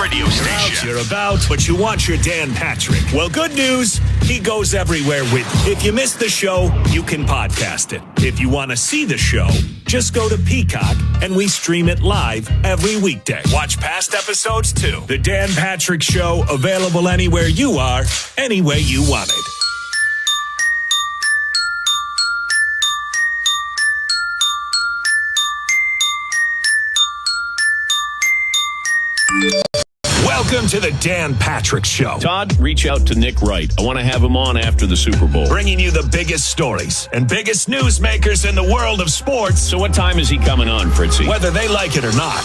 radio station. You're about, but you want your Dan Patrick. Well, good news, he goes everywhere with you. If you missed the show, you can podcast it. If you want to see the show, just go to Peacock, and we stream it live every weekday. Watch past episodes, too. The Dan Patrick Show, available anywhere you are, any way you want it. Welcome to the Dan Patrick Show. Todd, reach out to Nick Wright. I want to have him on after the Super Bowl. Bringing you the biggest stories and biggest newsmakers in the world of sports. So what time is he coming on, Fritzy? Whether they like it or not.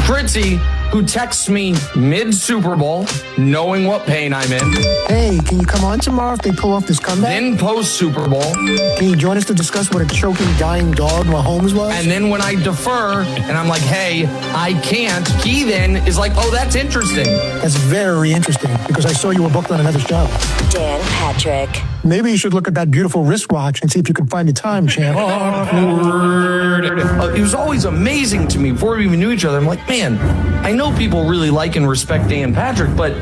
Fritzy, who texts me mid-Super Bowl, knowing what pain I'm in. Hey, can you come on tomorrow if they pull off this comeback? Then post-Super Bowl. Can you join us to discuss what a choking, dying dog Mahomes was? And then when I defer, and I'm like, hey, I can't, he then is like, oh, that's interesting. That's very interesting, because I saw you were booked on another show. Dan Patrick. Maybe you should look at that beautiful wristwatch and see if you can find the time, champ. Awkward. It was always amazing to me before we even knew each other. I'm like, man, I know people really like and respect Dan Patrick, but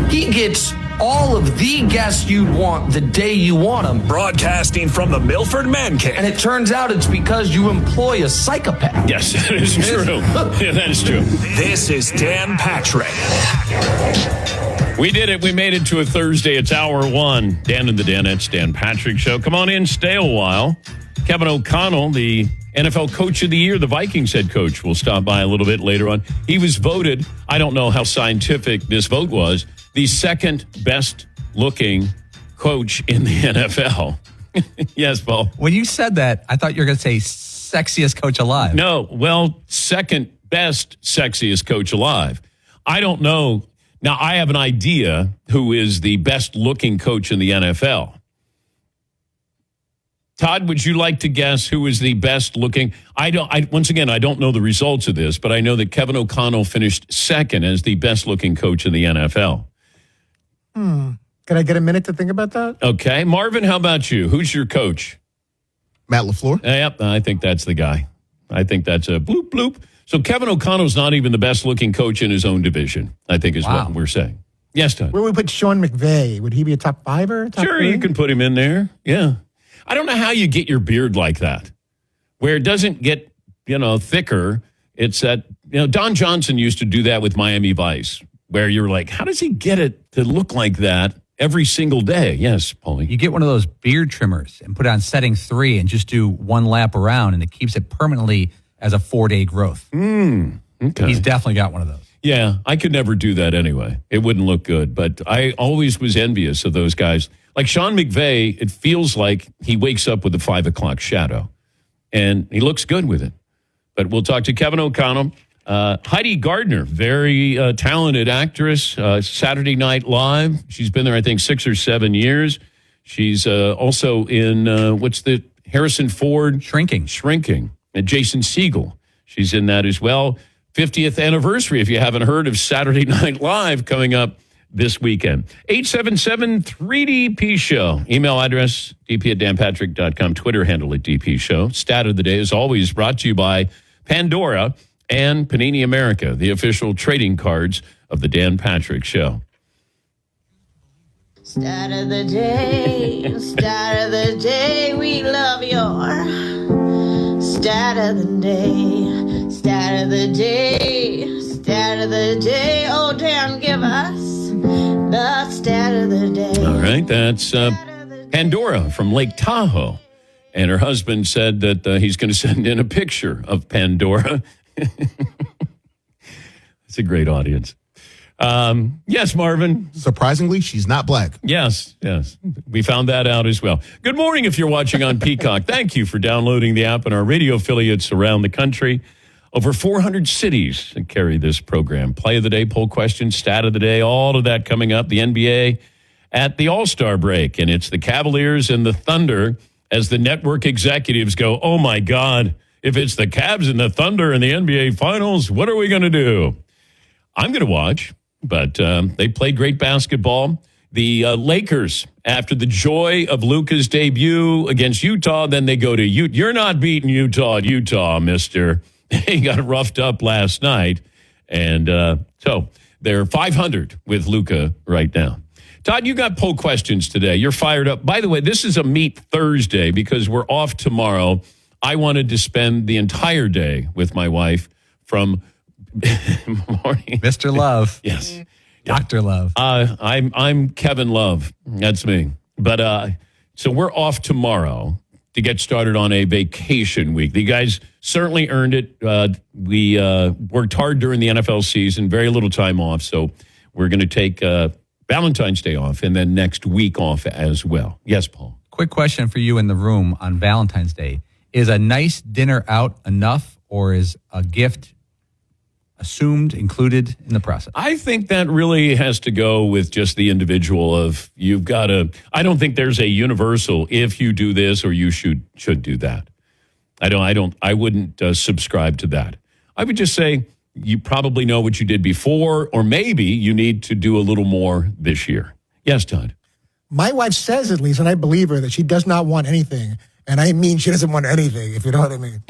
he gets all of the guests you'd want the day you want them. Broadcasting from the Milford Man Cave. And it turns out it's because you employ a psychopath. Yes, that is true. Yeah, that is true. This is Dan Patrick. We did it. We made it to a Thursday. It's hour one. Dan and the Danettes, Dan Patrick Show. Come on in, stay a while. Kevin O'Connell, the NFL Coach of the Year, the Vikings head coach, will stop by a little bit later on. He was voted, I don't know how scientific this vote was, the second best looking coach in the NFL. Yes, Paul. When you said that, I thought you were going to say sexiest coach alive. No, well, second best sexiest coach alive. I don't know. Now, I have an idea who is the best looking coach in the NFL. Todd, would you like to guess who is the best looking? Once again, I don't know the results of this, but I know that Kevin O'Connell finished second as the best looking coach in the NFL. Can I get a minute to think about that? Okay. Marvin, how about you? Who's your coach? Matt LaFleur? Yep, I think that's the guy. I think that's a bloop, bloop. So Kevin O'Connell's not even the best looking coach in his own division, I think is what we're saying. Yes, Todd. Where would we put Sean McVay? Would he be a top fiver? Sure, you can put him in there. Yeah. I don't know how you get your beard like that, where it doesn't get, thicker. It's that, Don Johnson used to do that with Miami Vice, where you're like, how does he get it to look like that every single day? Yes, Paulie. You get one of those beard trimmers and put it on setting 3 and just do one lap around, and it keeps it permanently as a 4-day growth. Okay. He's definitely got one of those. Yeah, I could never do that anyway. It wouldn't look good, but I always was envious of those guys. Like Sean McVay, it feels like he wakes up with a 5 o'clock shadow, and he looks good with it. But we'll talk to Kevin O'Connell. Heidi Gardner, very talented actress, Saturday Night Live. She's been there, I think, 6 or 7 years. She's also in, Harrison Ford? Shrinking. And Jason Segel. She's in that as well. 50th anniversary, if you haven't heard of Saturday Night Live, coming up this weekend. 877-3DP Show. Email address, dp@danpatrick.com. Twitter handle at DP Show. Stat of the day is always brought to you by Pandora and Panini America, the official trading cards of the Dan Patrick Show. Stat of the day, we love your stat of the day, stat of the day, stat of the day. Oh, Dan, give us the stat of the day. All right, that's Pandora from Lake Tahoe. And her husband said that he's going to send in a picture of Pandora. It's a great audience. Yes, Marvin. Surprisingly, she's not black. Yes. We found that out as well. Good morning if you're watching on Peacock. Thank you for downloading the app and our radio affiliates around the country. Over 400 cities that carry this program. Play of the day, poll question, stat of the day, all of that coming up. The NBA at the All-Star break. And it's the Cavaliers and the Thunder as the network executives go, oh, my God, if it's the Cavs and the Thunder in the NBA Finals, what are we going to do? I'm going to watch, but they played great basketball. The Lakers, after the joy of Luka's debut against Utah, then they go to Utah. You're not beating Utah, mister. He got roughed up last night. And so They're 500 with Luka right now. Todd, you got poll questions today. You're fired up. By the way, this is a Meet Thursday because we're off tomorrow. I wanted to spend the entire day with my wife from morning. Mr. Love. Yes. Dr. Love. I'm Kevin Love. That's me. But so we're off tomorrow to get started on a vacation week. The guys certainly earned it. We worked hard during the NFL season, very little time off. So we're going to take Valentine's Day off and then next week off as well. Yes, Paul. Quick question for you in the room on Valentine's Day. Is a nice dinner out enough, or is a gift assumed, included in the process? I think that really has to go with just the individual of you've got to, I don't think there's a universal, if you do this or you should do that. I wouldn't subscribe to that. I would just say you probably know what you did before, or maybe you need to do a little more this year. Yes, Todd. My wife says, at least, and I believe her, that she does not want anything. And I mean, she doesn't want anything, if you know what I mean.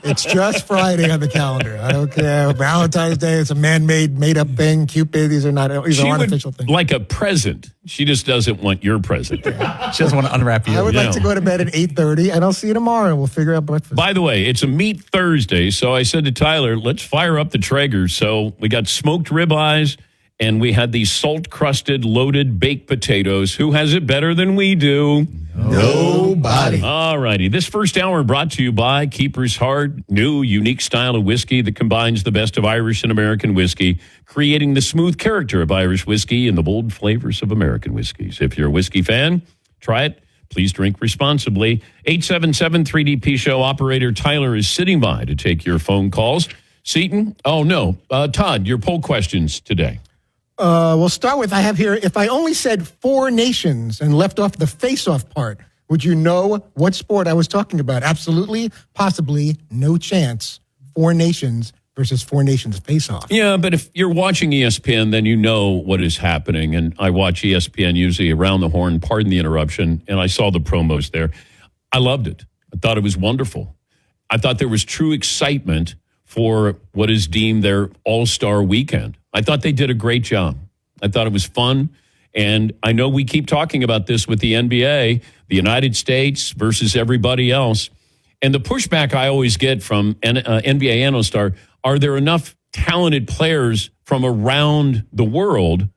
It's just Friday on the calendar. I don't care. Valentine's Day, it's a man-made, made-up thing. Cupid, these are artificial things. Like a present. She just doesn't want your present. She doesn't want to unwrap you. I would like to go to bed at 8:30, and I'll see you tomorrow, and we'll figure out breakfast. By the way, it's a Meat Thursday, so I said to Tyler, let's fire up the Traeger. So we got smoked ribeyes, and we had these salt-crusted, loaded baked potatoes. Who has it better than we do? Nobody. All righty. This first hour brought to you by Keeper's Heart, new unique style of whiskey that combines the best of Irish and American whiskey, creating the smooth character of Irish whiskey and the bold flavors of American whiskeys. If you're a whiskey fan, try it. Please drink responsibly. 877-3DP Show operator Tyler is sitting by to take your phone calls. Seton? Oh, no. Todd, your poll questions today. We'll start with, I have here, if I only said 4 nations and left off the face-off part, would you know what sport I was talking about? Absolutely, possibly, no chance. 4 nations versus 4 nations face-off. Yeah, but if you're watching ESPN, then you know what is happening. And I watch ESPN usually around the horn, pardon the interruption, and I saw the promos there. I loved it. I thought it was wonderful. I thought there was true excitement for what is deemed their all-star weekend. I thought they did a great job. I thought it was fun. And I know we keep talking about this with the NBA, the United States versus everybody else. And the pushback I always get from NBA analysts are there enough talented players from around the world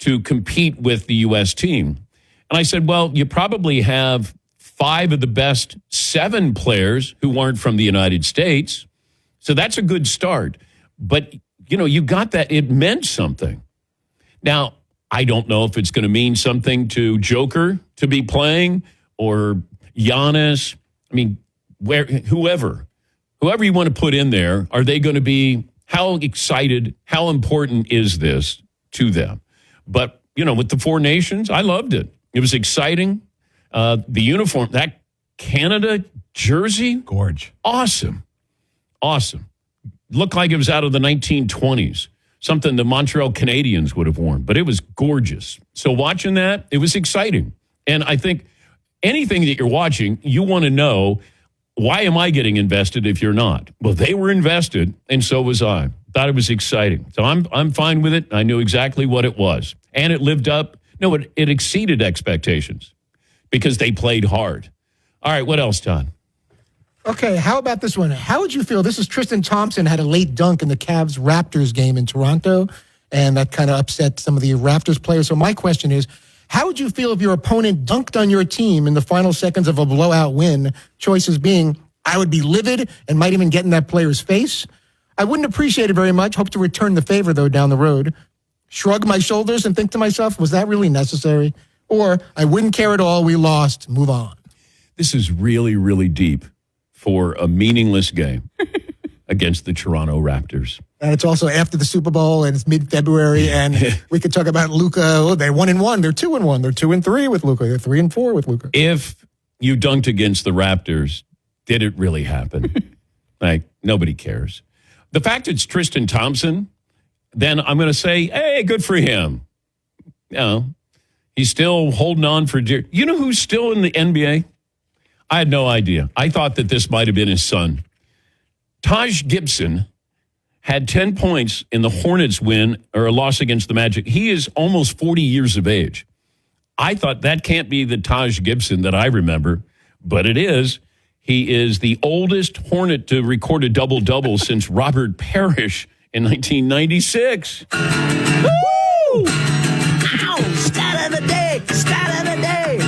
to compete with the U.S. team? And I said, well, you probably have 5 of the best 7 players who aren't from the United States. So that's a good start. But you got that. It meant something. Now, I don't know if it's going to mean something to Joker to be playing or Giannis. I mean, whoever you want to put in there, are they going to be, how excited, how important is this to them? But, with the 4 nations, I loved it. It was exciting. The uniform, that Canada jersey. Gorge. Awesome. Looked like it was out of the 1920s, something the Montreal Canadiens would have worn, but it was gorgeous. So watching that, it was exciting. And I think anything that you're watching, you want to know, why am I getting invested if you're not? Well, they were invested, and so was I. Thought it was exciting. So I'm fine with it. I knew exactly what it was. And it lived up. No, it exceeded expectations because they played hard. All right, what else, Todd? Okay, how about this one? How would you feel? This is Tristan Thompson had a late dunk in the Cavs-Raptors game in Toronto, and that kind of upset some of the Raptors players. So my question is, how would you feel if your opponent dunked on your team in the final seconds of a blowout win? Choices being, I would be livid and might even get in that player's face. I wouldn't appreciate it very much. Hope to return the favor, though, down the road. Shrug my shoulders and think to myself, was that really necessary? Or I wouldn't care at all. We lost. Move on. This is really, really deep for a meaningless game against the Toronto Raptors. And it's also after the Super Bowl, and it's mid-February, and we could talk about Luka. Oh, they're 1-1. They're 2-1. They're 2-3 with Luka. They're 3-4 with Luka. If you dunked against the Raptors, did it really happen? Nobody cares. The fact it's Tristan Thompson, then I'm going to say, hey, good for him. He's still holding on for dear. You know who's still in the NBA? I had no idea. I thought that this might have been his son. Taj Gibson had 10 points in the Hornets win or a loss against the Magic. He is almost 40 years of age. I thought that can't be the Taj Gibson that I remember, but it is. He is the oldest Hornet to record a double-double since Robert Parrish in 1996. Woo! Ow! Stat of the day! Stat of the day!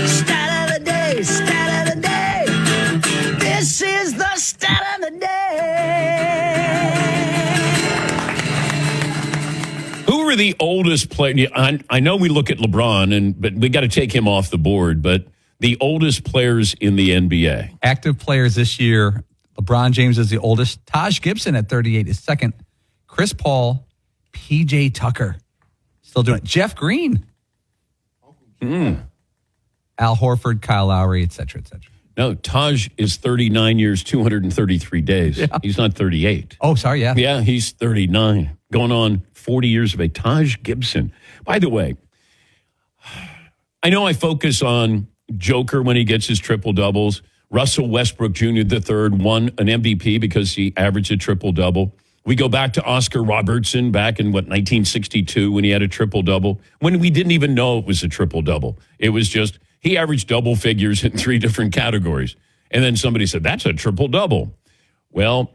Stat of the day! Stat of the day! This is the stat of the day! Who are the oldest players? I know we look at LeBron, but we got to take him off the board, but the oldest players in the NBA. Active players this year, LeBron James is the oldest. Taj Gibson at 38 is second. Chris Paul, PJ Tucker, still doing it. Jeff Green. Al Horford, Kyle Lowry, et cetera, et cetera. No, Taj is 39 years, 233 days. Yeah. He's not 38. Oh, sorry, yeah. Yeah, he's 39, going on 40 years of age. Taj Gibson. By the way, I know I focus on Joker when he gets his triple-doubles. Russell Westbrook Jr. III won an MVP because he averaged a triple-double. We go back to Oscar Robertson back in, 1962 when he had a triple-double, when we didn't even know it was a triple-double. It was just he averaged double figures in 3 different categories. And then somebody said, that's a triple-double. Well,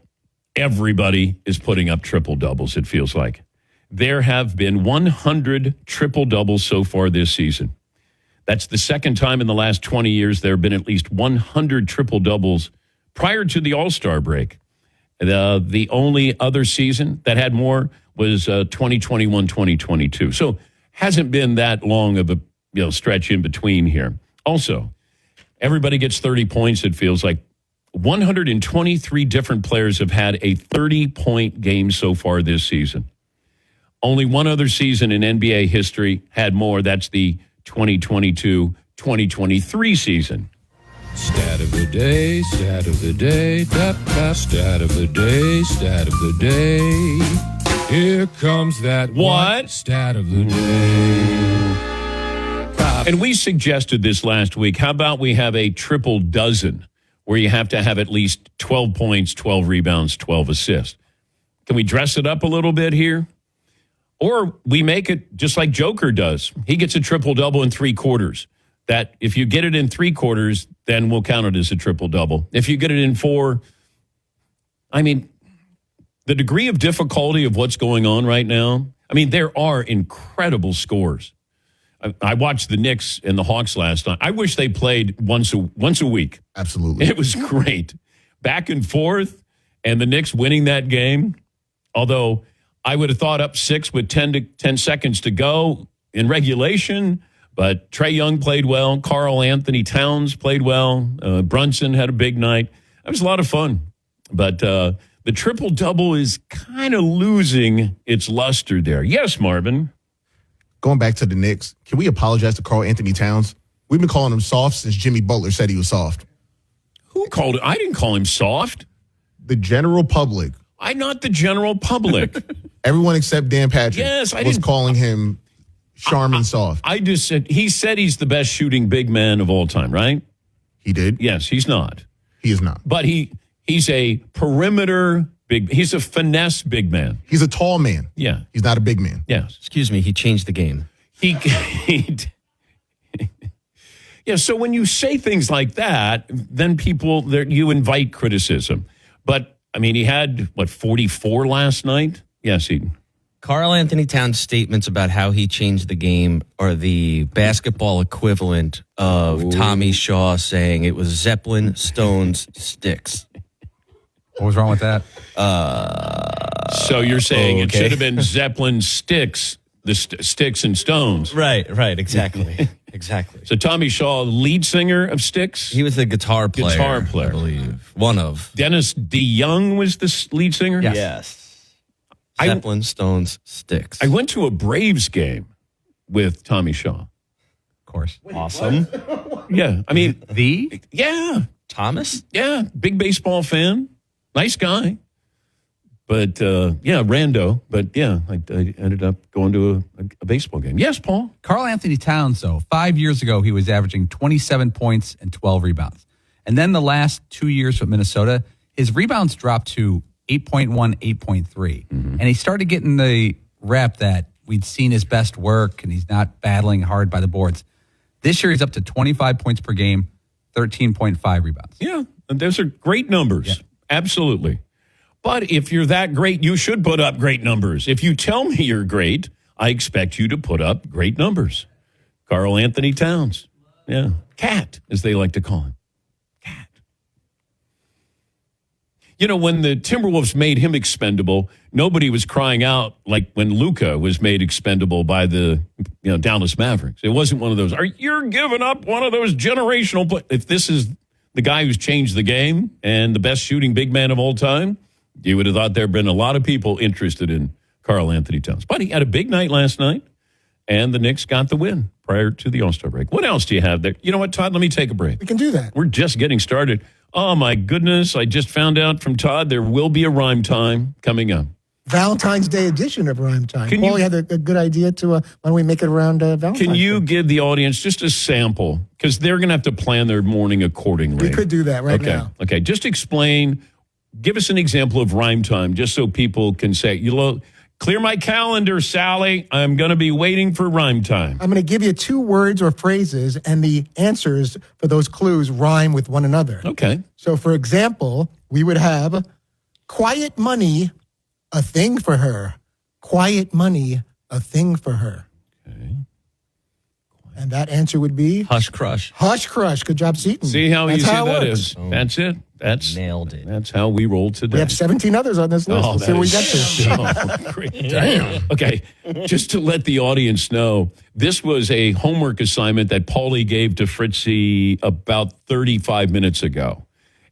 everybody is putting up triple-doubles, it feels like. There have been 100 triple-doubles so far this season. That's the second time in the last 20 years there have been at least 100 triple-doubles prior to the All-Star break. The only other season that had more was 2021-2022. So hasn't been that long of a stretch in between here. Also, everybody gets 30 points, it feels like. 123 different players have had a 30-point game so far this season. Only one other season in NBA history had more. That's the 2022-2023 season. Stat of the day, stat of the day, stat of the day, stat of the day. Here comes that What? Stat of the day. And we suggested this last week. How about we have a triple dozen where you have to have at least 12 points, 12 rebounds, 12 assists? Can we dress it up a little bit here? Or we make it just like Joker does. He gets a triple-double in 3 quarters. That if you get it in 3 quarters, then we'll count it as a triple-double. If you get it in 4, I mean, the degree of difficulty of what's going on right now, I mean, there are incredible scores. I watched the Knicks and the Hawks last night. I wish they played once a week. Absolutely. It was great. Back and forth, and the Knicks winning that game. Although I would have thought up 6 with 10 seconds to go in regulation, but Trae Young played well. Karl Anthony Towns played well. Brunson had a big night. It was a lot of fun. But the triple-double is kind of losing its luster there. Yes, Marvin? Going back to the Knicks, can we apologize to Karl Anthony Towns? We've been calling him soft since Jimmy Butler said he was soft. Who called it? I didn't call him soft. The general public. I'm not the general public. Everyone except Dan Patrick was calling him Charmin soft. I just said, he said he's the best shooting big man of all time, right? He did? Yes, he's not. He is not. But he's a perimeter he's a finesse big man. He's a tall man. Yeah. He's not a big man. Yes. Excuse me, he changed the game. Yeah, so when you say things like that, then you invite criticism. But, I mean, he had, 44 last night? Yes, Karl Anthony Towns' statements about how he changed the game are the basketball equivalent of Tommy Shaw saying it was Zeppelin, Stones, Sticks. What was wrong with that? So you're saying it should have been Zeppelin, Sticks, the Sticks and Stones. Right, exactly. Exactly. So Tommy Shaw, lead singer of Styx? He was the guitar player, I believe. One of. Dennis DeYoung was the lead singer? Yes. Zeppelin, Stones, Sticks. I went to a Braves game with Tommy Shaw. Of course. Awesome. Yeah, I mean. Yeah. Thomas? Yeah, big baseball fan. Nice guy. But, rando. But, yeah, I ended up going to a baseball game. Yes, Paul? Karl Anthony Towns, though, 5 years ago, he was averaging 27 points and 12 rebounds. And then the last 2 years with Minnesota, his rebounds dropped to 8.1, 8.3. And he started getting the rep that we'd seen his best work, and he's not battling hard by the boards. This year, he's up to 25 points per game, 13.5 rebounds. Yeah, and those are great numbers. Yeah. Absolutely. But if you're that great, you should put up great numbers. If you tell me you're great, I expect you to put up great numbers. Karl Anthony Towns. Yeah. Cat, as they like to call him. Cat. You know, when the Timberwolves made him expendable, nobody was crying out like when Luka was made expendable by the Dallas Mavericks. It wasn't one of those, you're giving up one of those generational players. If this is the guy who's changed the game and the best shooting big man of all time, you would have thought there had been a lot of people interested in Karl Anthony Towns. But he had a big night last night, and the Knicks got the win prior to the All-Star break. What else do you have there? You know what, Todd? Let me take a break. We can do that. We're just getting started. Oh, my goodness. I just found out from Todd there will be a rhyme time coming up. Valentine's Day edition of Rhyme Time. Paul, you had a good idea to, why don't we make it around Valentine's Can you Day? give the audience just a sample? Because they're going to have to plan their morning accordingly. We could do that right now. Okay, just explain, give us an example of Rhyme Time, just so people can say, clear my calendar, Sally. I'm going to be waiting for Rhyme Time. I'm going to give you 2 words or phrases, and the answers for those clues rhyme with one another. Okay. So, for example, we would have quiet money, a thing for her. Quiet money, a thing for her. Okay. And that answer would be? Hush Crush. Hush Crush. Good job, Seton. See how That's easy how that works. is. That's it. Nailed it. That's how we roll today. We have 17 others on this list. Oh, We'll see what we get to. so great. Damn. Okay, just to let the audience know, this was a homework assignment that Paulie gave to Fritzy about 35 minutes ago.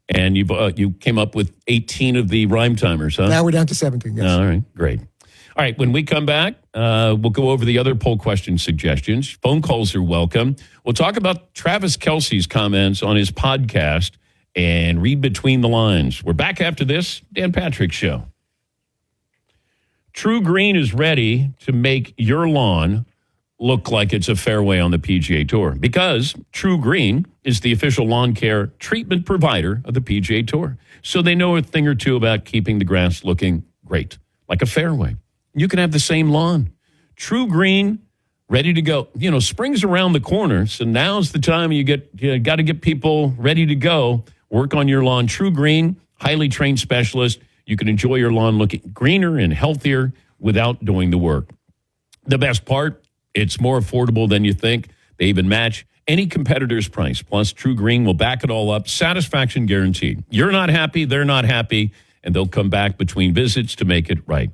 And you came up with 18 of the rhyme timers, huh? Now we're down to 17, yes. All right, great. All right, when we come back, we'll go over the other poll question suggestions. Phone calls are welcome. We'll talk about Travis Kelce's comments on his podcast and read between the lines. We're back after this Dan Patrick Show. True Green is ready to make your lawn look like it's a fairway on the PGA Tour because True Green is the official lawn care treatment provider of the PGA Tour. So they know a thing or two about keeping the grass looking great, like a fairway. You can have the same lawn. True Green, ready to go. You know, spring's around the corner, so now's the time you got to get people ready to go. Work on your lawn. True Green, highly trained specialist. You can enjoy your lawn looking greener and healthier without doing the work. The best part, it's more affordable than you think. They even match any competitor's price. Plus, True Green will back it all up. Satisfaction guaranteed. You're not happy, they're not happy, and they'll come back between visits to make it right.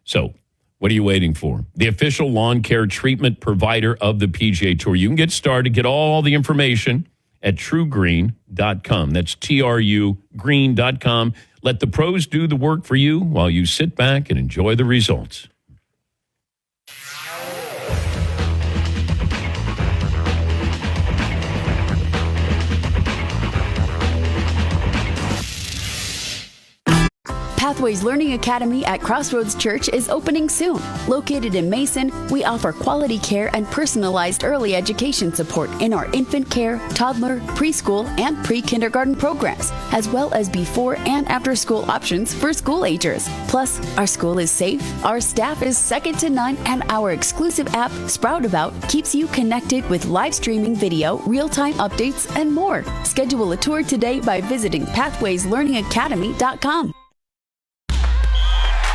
So, what are you waiting for? The official lawn care treatment provider of the PGA Tour. You can get started, get all the information at truegreen.com. That's TRU green.com. Let the pros do the work for you while you sit back and enjoy the results. Pathways Learning Academy at Crossroads Church is opening soon. Located in Mason, we offer quality care and personalized early education support in our infant care, toddler, preschool, and pre-kindergarten programs, as well as before and after school options for school agers. Plus, our school is safe, our staff is second to none, and our exclusive app, Sproutabout, keeps you connected with live streaming video, real-time updates, and more. Schedule a tour today by visiting pathwayslearningacademy.com.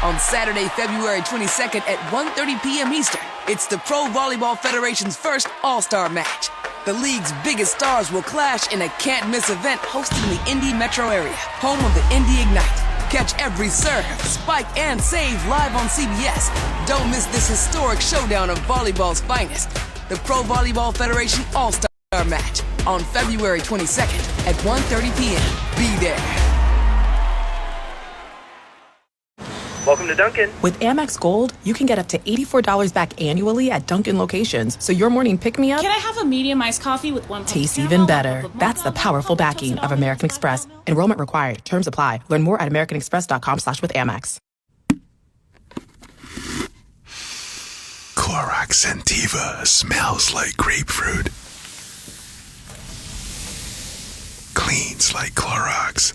On Saturday, February 22nd at 1:30 p.m. Eastern, it's the Pro Volleyball Federation's first All-Star match. The league's biggest stars will clash in a can't-miss event hosted in the Indy metro area, home of the Indy Ignite. Catch every serve, spike, and save live on CBS. Don't miss this historic showdown of volleyball's finest. The Pro Volleyball Federation All-Star match on February 22nd at 1:30 p.m. Be there. Welcome to Dunkin'. With Amex Gold, you can get up to $84 back annually at Dunkin' locations. So your morning pick-me-up Can I have a medium iced coffee with one tastes even better. That's the powerful backing of American Express. Enrollment required. Terms apply. Learn more at americanexpress.com/withAmex. Clorox Sentiva smells like grapefruit. Cleans like Clorox.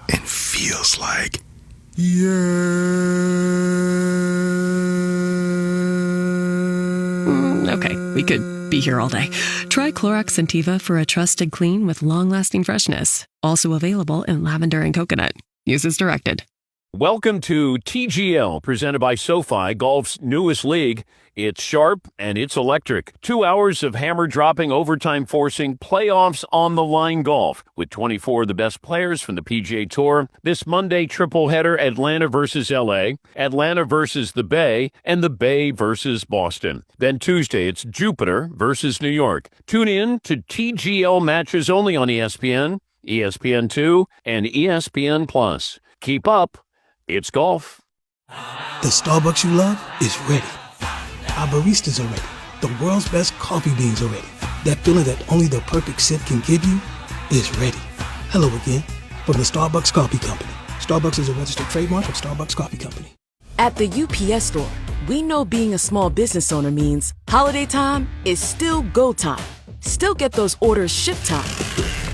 And feels like. Okay, we could be here all day. Try Clorox Sentiva for a trusted clean with long-lasting freshness. Also available in lavender and coconut. Use as directed. Welcome to TGL, presented by SoFi, golf's newest league. It's sharp and it's electric. 2 hours of hammer-dropping, overtime-forcing, playoffs-on-the-line golf with 24 of the best players from the PGA Tour. This Monday, triple-header, Atlanta versus L.A., Atlanta versus the Bay, and the Bay versus Boston. Then Tuesday, it's Jupiter versus New York. Tune in to TGL matches only on ESPN, ESPN2, and ESPN+. Keep up. It's golf. The Starbucks you love is ready. Our baristas are ready. The world's best coffee beans are ready. That feeling that only the perfect sip can give you is ready. Hello again from the Starbucks Coffee Company. Starbucks is a registered trademark of Starbucks Coffee Company. At the UPS Store, we know being a small business owner means holiday time is still go time. Still get those orders shipped time.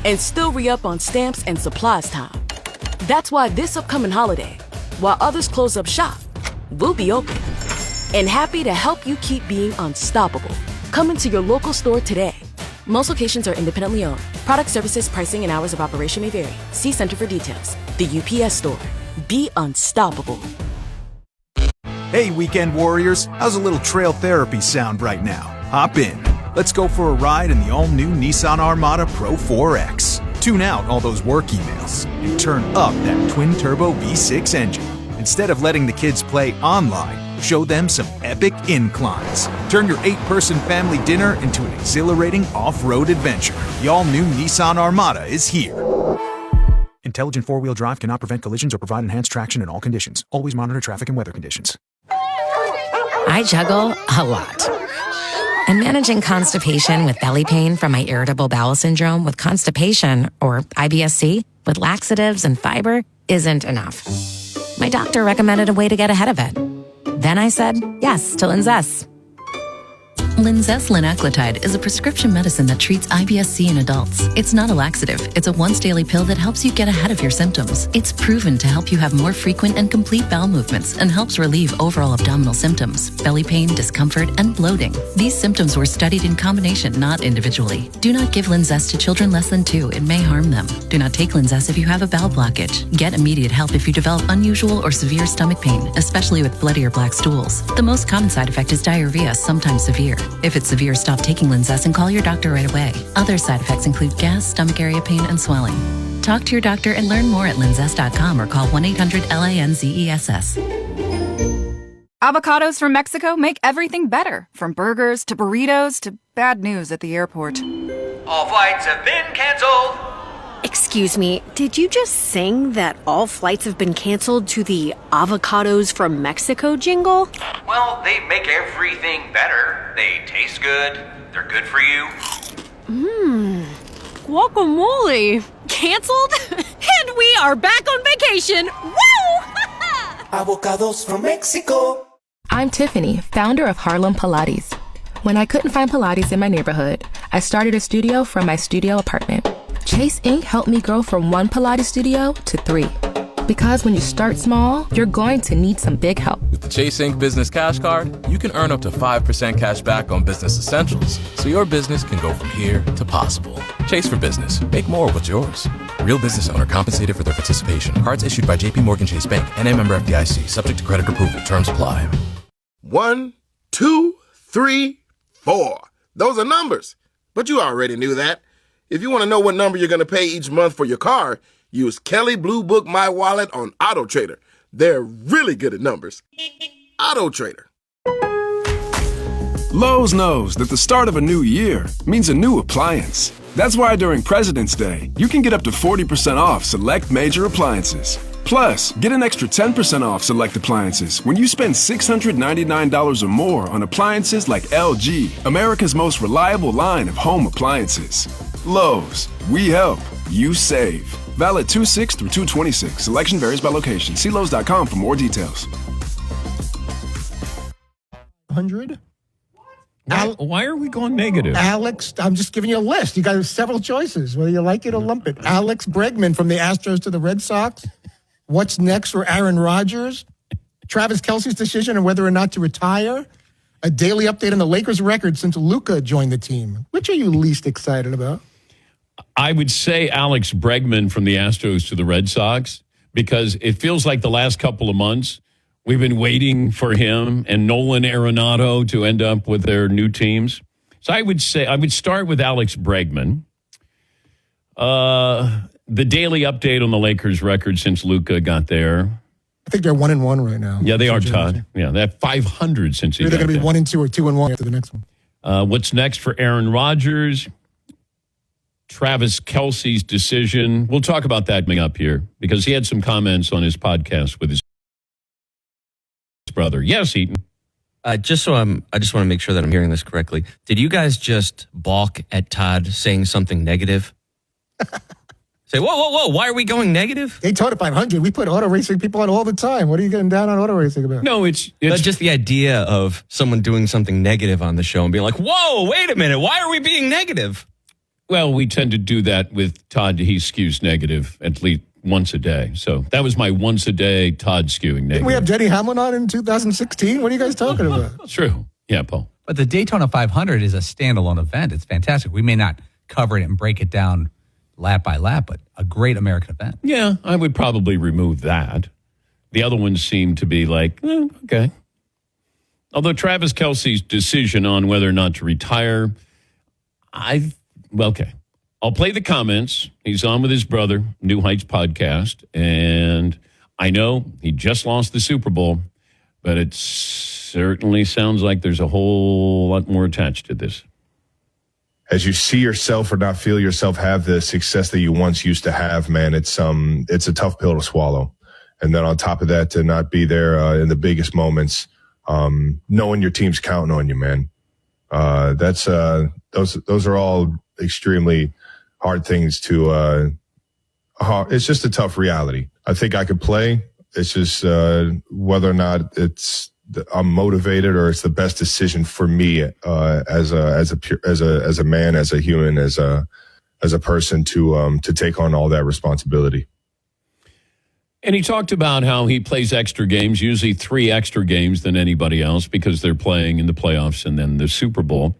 And still re-up on stamps and supplies time. That's why this upcoming holiday, while others close up shop, we'll be open. And happy to help you keep being unstoppable. Come into your local store today. Most locations are independently owned. Product, services, pricing, and hours of operation may vary. See Center for details. The UPS Store. Be unstoppable. Hey, weekend warriors. How's a little trail therapy sound right now? Hop in. Let's go for a ride in the all-new Nissan Armada Pro 4X. Tune out all those work emails and turn up that twin-turbo V6 engine. Instead of letting the kids play online, show them some epic inclines. Turn your 8-person family dinner into an exhilarating off-road adventure. The all-new Nissan Armada is here. Intelligent four-wheel drive cannot prevent collisions or provide enhanced traction in all conditions. Always monitor traffic and weather conditions. I juggle a lot. And managing constipation with belly pain from my irritable bowel syndrome with constipation, or IBS-C, with laxatives and fiber isn't enough. My doctor recommended a way to get ahead of it. Then I said yes to Linzess. Linzess linaclotide is a prescription medicine that treats IBS-C in adults. It's not a laxative. It's a once-daily pill that helps you get ahead of your symptoms. It's proven to help you have more frequent and complete bowel movements and helps relieve overall abdominal symptoms, belly pain, discomfort, and bloating. These symptoms were studied in combination, not individually. Do not give Linzess to children less than 2. It may harm them. Do not take Linzess if you have a bowel blockage. Get immediate help if you develop unusual or severe stomach pain, especially with bloody or black stools. The most common side effect is diarrhea, sometimes severe. If it's severe, stop taking Linzess and call your doctor right away. Other side effects include gas, stomach area pain, and swelling. Talk to your doctor and learn more at linzess.com or call 1-800-LINZESS. Avocados from Mexico make everything better, from burgers to burritos to bad news at the airport. All flights have been canceled. Excuse me, did you just sing that all flights have been canceled to the Avocados from Mexico jingle? Well, they make everything better. They taste good. They're good for you. Guacamole. Canceled? And we are back on vacation. Woo! Avocados from Mexico. I'm Tiffany, founder of Harlem Pilates. When I couldn't find Pilates in my neighborhood, I started a studio from my studio apartment. Chase Inc. helped me grow from 1 Pilates studio to 3. Because when you start small, you're going to need some big help. With the Chase Inc. Business Cash Card, you can earn up to 5% cash back on business essentials, so your business can go from here to possible. Chase for business. Make more of what's yours. Real business owner compensated for their participation. Cards issued by J.P. Morgan Chase Bank, N.A. member FDIC. Subject to credit approval. Terms apply. 1, 2, 3, 4. Those are numbers. But you already knew that. If you want to know what number you're going to pay each month for your car, use Kelly Blue Book My Wallet on Auto Trader. They're really good at numbers. Auto Trader. Lowe's knows that the start of a new year means a new appliance. That's why during President's Day, you can get up to 40% off select major appliances. Plus, get an extra 10% off select appliances when you spend $699 or more on appliances like LG, America's most reliable line of home appliances. Lowe's, we help, you save. Valid 2/6 through 2/26. Selection varies by location. See Lowe's.com for more details. 100? Why are we going negative? Alex, I'm just giving you a list. You got several choices, whether you like it or lump it. Alex Bregman from the Astros to the Red Sox. What's next for Aaron Rodgers? Travis Kelce's decision on whether or not to retire? A daily update on the Lakers record since Luka joined the team. Which are you least excited about? I would say Alex Bregman from the Astros to the Red Sox, because it feels like the last couple of months we've been waiting for him and Nolan Arenado to end up with their new teams. So I would start with Alex Bregman. The daily update on the Lakers record since Luka got there. I think they're 1-1 right now. Yeah, they are, Todd. Yeah, they have 500 since he got there. They're going to be 1-2 or 2-1 after the next one. What's next for Aaron Rodgers? Travis Kelce's decision. We'll talk about that coming up here because he had some comments on his podcast with his brother. Yes, Eaton. I just want to make sure that I'm hearing this correctly. Did you guys just balk at Todd saying something negative? Say, whoa, why are we going negative? Daytona 500. We put auto racing people on all the time. What are you getting down on auto racing about? No, it's just the idea of someone doing something negative on the show and being like, whoa, wait a minute, why are we being negative? Well, we tend to do that with Todd. He skews negative at least once a day. So that was my once a day Todd skewing negative. Didn't we have Denny Hamlin on in 2016? What are you guys talking about? True. Yeah, Paul. But the Daytona 500 is a standalone event. It's fantastic. We may not cover it and break it down lap by lap, but a great American event. Yeah, I would probably remove that. The other ones seem to be like, okay. Although Travis Kelce's decision on whether or not to retire, okay. I'll play the comments. He's on with his brother, New Heights podcast, and I know he just lost the Super Bowl, but it certainly sounds like there's a whole lot more attached to this. As you see yourself or not feel yourself have the success that you once used to have, man, it's a tough pill to swallow. And then on top of that, to not be there in the biggest moments, knowing your team's counting on you, man. Those are all extremely hard things to. It's just a tough reality. I think I could play. It's just whether or not I'm motivated or it's the best decision for me as a man, as a human, as a person to take on all that responsibility. And he talked about how he plays extra games, usually 3 extra games than anybody else because they're playing in the playoffs and then the Super Bowl.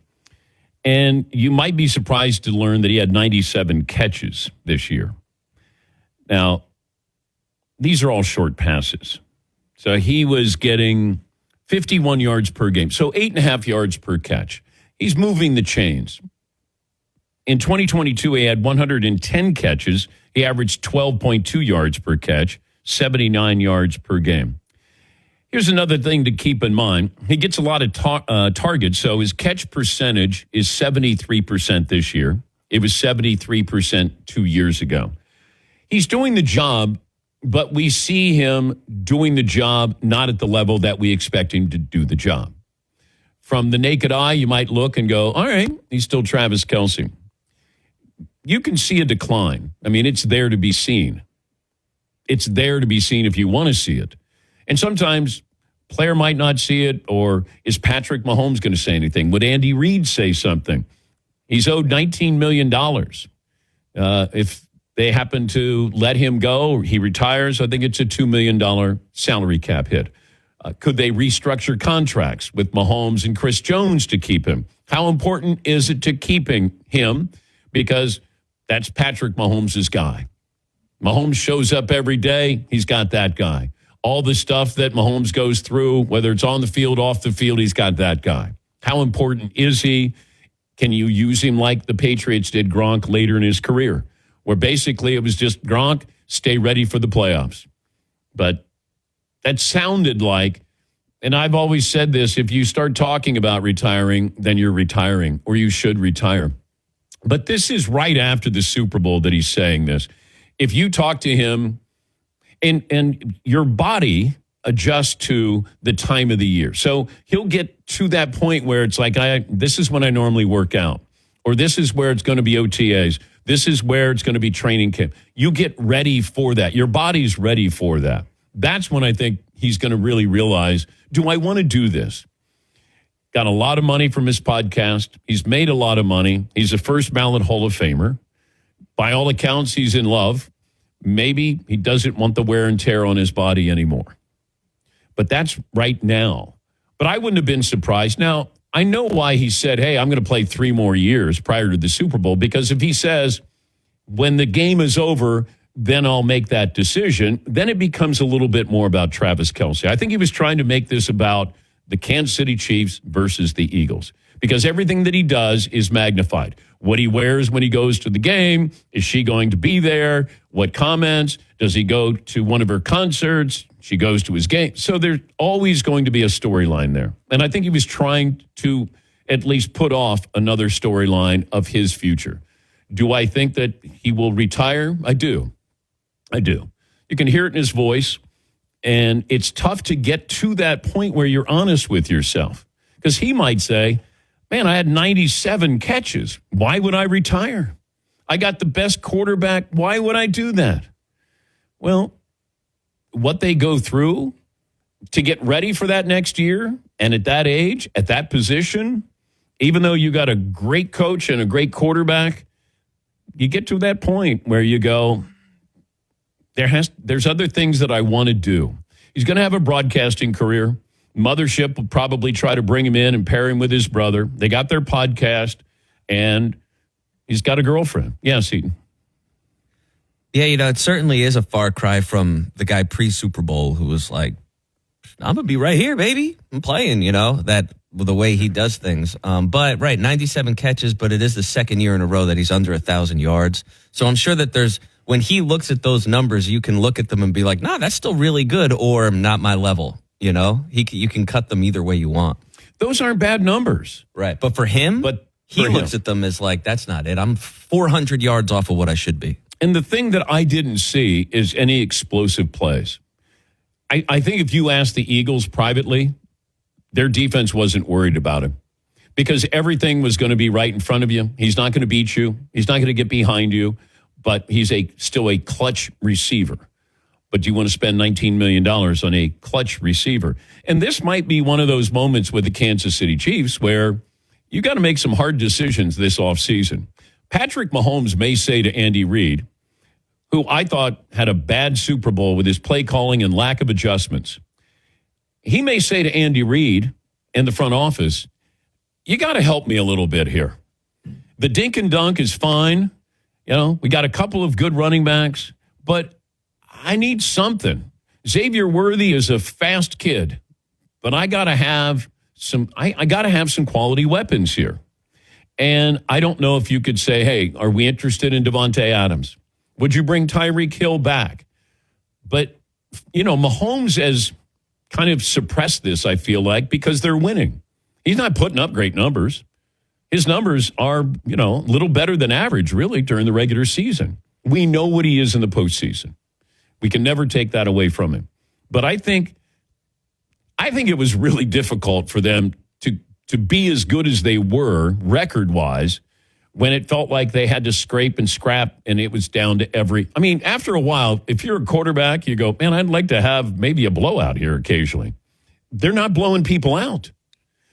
And you might be surprised to learn that he had 97 catches this year. Now, these are all short passes. So he was getting 51 yards per game, so 8.5 yards per catch. He's moving the chains. In 2022, he had 110 catches. He averaged 12.2 yards per catch, 79 yards per game. Here's another thing to keep in mind. He gets a lot of targets, so his catch percentage is 73% this year. It was 73% 2 years ago. He's doing the job, but we see him doing the job not at the level that we expect him to do the job. From the naked eye, you might look and go, all right, he's still Travis Kelce. You can see a decline. I mean, it's there to be seen. It's there to be seen if you want to see it. And sometimes player might not see it, or is Patrick Mahomes going to say anything? Would Andy Reid say something? He's owed $19 million. If they happen to let him go, he retires, I think it's a $2 million salary cap hit. Could they restructure contracts with Mahomes and Chris Jones to keep him? How important is it to keeping him? Because that's Patrick Mahomes' guy. Mahomes shows up every day. He's got that guy. All the stuff that Mahomes goes through, whether it's on the field, off the field, he's got that guy. How important is he? Can you use him like the Patriots did Gronk later in his career, where basically it was just Gronk, stay ready for the playoffs? But that sounded like, and I've always said this, if you start talking about retiring, then you're retiring, or you should retire. But this is right after the Super Bowl that he's saying this. If you talk to him, and your body adjusts to the time of the year. So he'll get to that point where it's like, this is when I normally work out, or this is where it's going to be OTAs. This is where it's going to be training camp. You get ready for that. Your body's ready for that. That's when I think he's going to really realize, do I want to do this? Got a lot of money from his podcast. He's made a lot of money. He's a first ballot Hall of Famer. By all accounts, he's in love. Maybe he doesn't want the wear and tear on his body anymore. But that's right now. But I wouldn't have been surprised. Now, I know why he said, hey, I'm going to play 3 more years prior to the Super Bowl, because if he says, when the game is over, then I'll make that decision, then it becomes a little bit more about Travis Kelce. I think he was trying to make this about the Kansas City Chiefs versus the Eagles, because everything that he does is magnified. What he wears when he goes to the game, is she going to be there? What comments? Does he go to one of her concerts? She goes to his game. So there's always going to be a storyline there. And I think he was trying to at least put off another storyline of his future. Do I think that he will retire? I do. You can hear it in his voice. And it's tough to get to that point where you're honest with yourself. Because he might say, man, I had 97 catches. Why would I retire? I got the best quarterback. Why would I do that? Well, what they go through to get ready for that next year, and at that age, at that position, even though you got a great coach and a great quarterback, you get to that point where you go, there's other things that I want to do. He's going to have a broadcasting career. Mothership will probably try to bring him in and pair him with his brother. They got their podcast, and he's got a girlfriend. Yeah, Seton. Yeah, it certainly is a far cry from the guy pre-Super Bowl who was like, I'm going to be right here, baby. I'm playing, that the way he does things. But, right, 97 catches, but it is the second year in a row that he's under 1,000 yards. So I'm sure that when he looks at those numbers, you can look at them and be like, nah, that's still really good, or not my level. You can cut them either way you want. Those aren't bad numbers. Right. But for him, he looks at them as like, that's not it. I'm 400 yards off of what I should be. And the thing that I didn't see is any explosive plays. I think if you ask the Eagles privately, their defense wasn't worried about him because everything was going to be right in front of you. He's not going to beat you. He's not going to get behind you, but he's still a clutch receiver. But you want to spend $19 million on a clutch receiver. And this might be one of those moments with the Kansas City Chiefs where you got to make some hard decisions this offseason. Patrick Mahomes may say to Andy Reid, who I thought had a bad Super Bowl with his play calling and lack of adjustments. He may say to Andy Reid in the front office, you got to help me a little bit here. The dink and dunk is fine. We got a couple of good running backs, but I need something. Xavier Worthy is a fast kid, but I got to have some quality weapons here. And I don't know if you could say, hey, are we interested in Devontae Adams? Would you bring Tyreek Hill back? But, Mahomes has kind of suppressed this, I feel like, because they're winning. He's not putting up great numbers. His numbers are, a little better than average, really, during the regular season. We know what he is in the postseason. We can never take that away from him. But I think it was really difficult for them to be as good as they were record-wise when it felt like they had to scrape and scrap and it was down to after a while, if you're a quarterback, you go, man, I'd like to have maybe a blowout here occasionally. They're not blowing people out.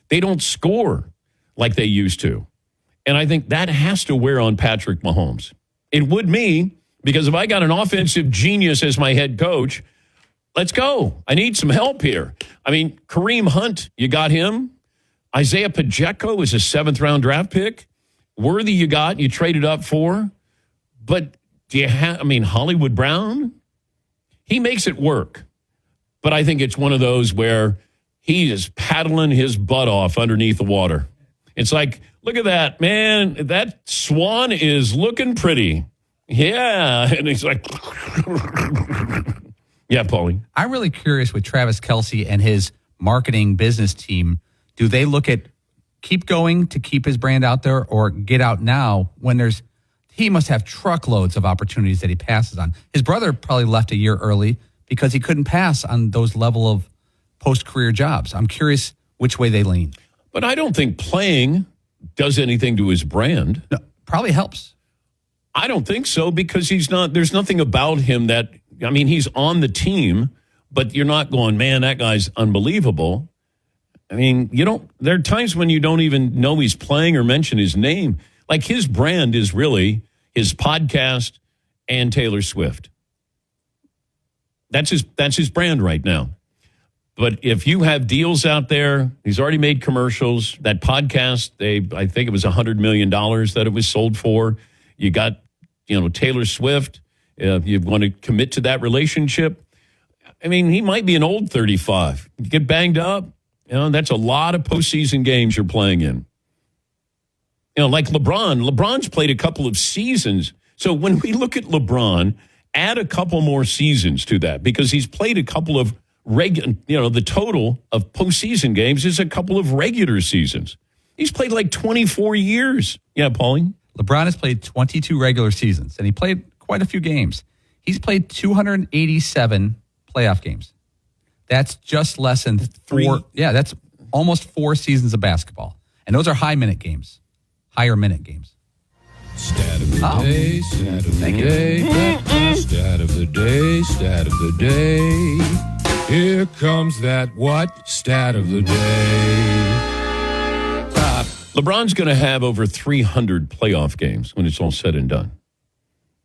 They don't score like they used to. And I think that has to wear on Patrick Mahomes. It would me, because if I got an offensive genius as my head coach, let's go. I need some help here. Kareem Hunt, you got him. Isaiah Pacheco is a 7th-round draft pick. Worthy you traded up for. But do you have, Hollywood Brown? He makes it work. But I think it's one of those where he is paddling his butt off underneath the water. It's like, look at that, man. That swan is looking pretty. Yeah. And he's like, yeah, Paulie. I'm really curious with Travis Kelce and his marketing business team. Do they look at keep going to keep his brand out there or get out now when he must have truckloads of opportunities that he passes on. His brother probably left a year early because he couldn't pass on those level of post-career jobs. I'm curious which way they lean. But I don't think playing does anything to his brand. No, probably helps. I don't think so because there's nothing about him that, he's on the team, but you're not going, man, that guy's unbelievable. There are times when you don't even know he's playing or mention his name. Like his brand is really his podcast and Taylor Swift. That's his brand right now. But if you have deals out there, he's already made commercials. That podcast, I think it was $100 million that it was sold for. You got, Taylor Swift. You want to commit to that relationship. I mean, he might be an old 35. You get banged up. That's a lot of postseason games you're playing in. Like LeBron's played a couple of seasons. So when we look at LeBron, add a couple more seasons to that because he's played a couple of the total of postseason games is a couple of regular seasons. He's played like 24 years. Yeah, Pauline? LeBron has played 22 regular seasons, and he played quite a few games. He's played 287 playoff games. That's just less than four. Yeah, that's almost 4 seasons of basketball. And those are higher minute games. Stat of the day, stat of the day, stat of the day, stat of the day. Here comes that stat of the day. LeBron's going to have over 300 playoff games when it's all said and done.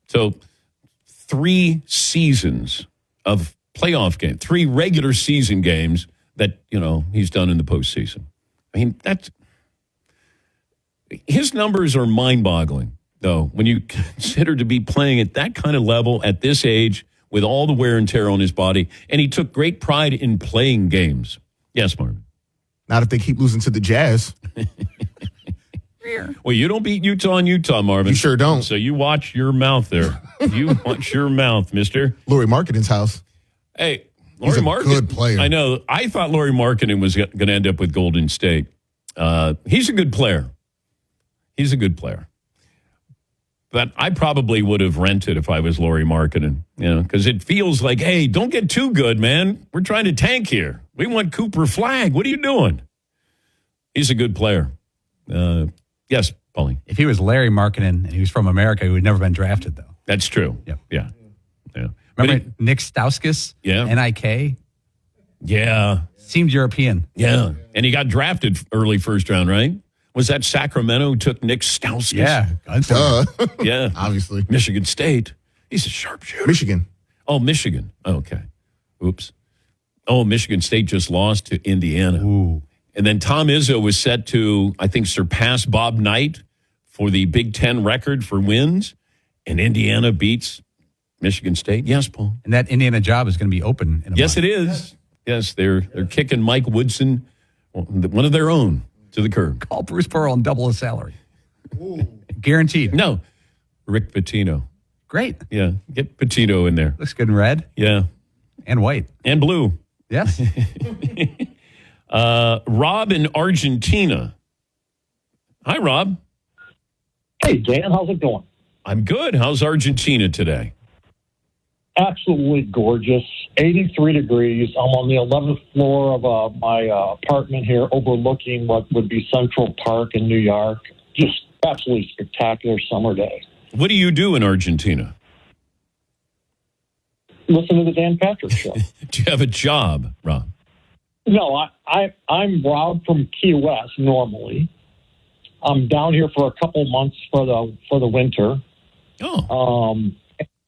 So 3 seasons of playoff games, 3 regular season games that, he's done in the postseason. I mean, his numbers are mind-boggling, though, when you consider to be playing at that kind of level at this age with all the wear and tear on his body. And he took great pride in playing games. Yes, Marvin. Not if they keep losing to the Jazz. Well, you don't beat Utah and Utah, Marvin. You sure don't. So you watch your mouth there. You watch your mouth, mister. Lauri Markkanen's house. Hey, He's a good player. I know. I thought Lauri Markkanen was going to end up with Golden State. He's a good player. But I probably would have rented if I was Lauri Markkanen, because it feels like, hey, don't get too good, man. We're trying to tank here. We want Cooper Flagg. What are you doing? He's a good player. Yes, Pauline. If he was Larry Markkanen and he was from America, he would never been drafted, though. That's true. Yep. Yeah. Remember Nick Stauskas? Yeah. NIK? Yeah. Seemed European. Yeah. And he got drafted early first round, right? Was that Sacramento who took Nick Stauskas? Yeah. Yeah. Obviously. Michigan State. He's a sharpshooter. Michigan. Oh, Michigan. Okay. Oops. Oh, Michigan State just lost to Indiana. Ooh. And then Tom Izzo was set to, I think, surpass Bob Knight for the Big Ten record for wins. And Indiana beats Michigan State. Yes, Paul. And that Indiana job is going to be open in a month. It is. Yes, they're kicking Mike Woodson, one of their own, to the curb. Call Bruce Pearl and double his salary. Guaranteed. No. Rick Pitino. Great. Yeah. Get Pitino in there. Looks good in red. Yeah. And white. And blue. Yes. Rob in Argentina. Hi, Rob. Hey, Dan. How's it going? I'm good. How's Argentina today? Absolutely gorgeous. 83 degrees. I'm on the 11th floor of my apartment here overlooking what would be Central Park in New York. Just absolutely spectacular summer day. What do you do in Argentina? Listen to the Dan Patrick Show. Do you have a job, Rob? No, I'm Rob from Key West normally. I'm down here for a couple months for the winter. Oh.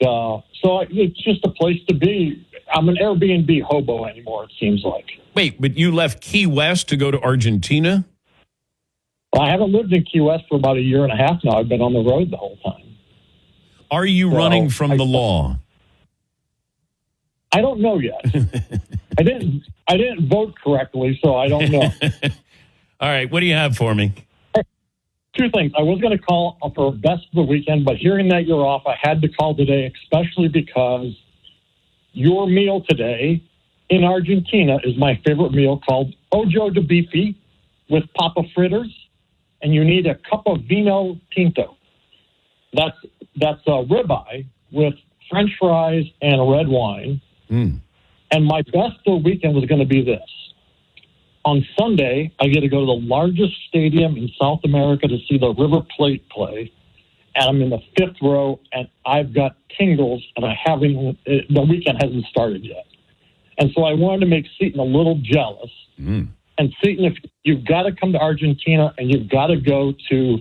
So it's just a place to be. I'm an Airbnb hobo anymore, it seems like. Wait, but you left Key West to go to Argentina? Well, I haven't lived in Key West for about a year and a half now. I've been on the road the whole time. Are you running from the law? I don't know yet. I didn't vote correctly, so I don't know. All right, what do you have for me? 2 things. I was going to call for best of the weekend, but hearing that you're off, I had to call today, especially because your meal today in Argentina is my favorite meal, called Ojo de Bife with papa fritters, and you need a cup of vino tinto. That's a ribeye with French fries and red wine. Mm. And my best of the weekend was going to be this. On Sunday, I get to go to the largest stadium in South America to see the River Plate play, and I'm in the 5th row, and I've got tingles, and the weekend hasn't started yet. And so I wanted to make Seton a little jealous. Mm. And Seton, if you've got to come to Argentina, and you've got to go to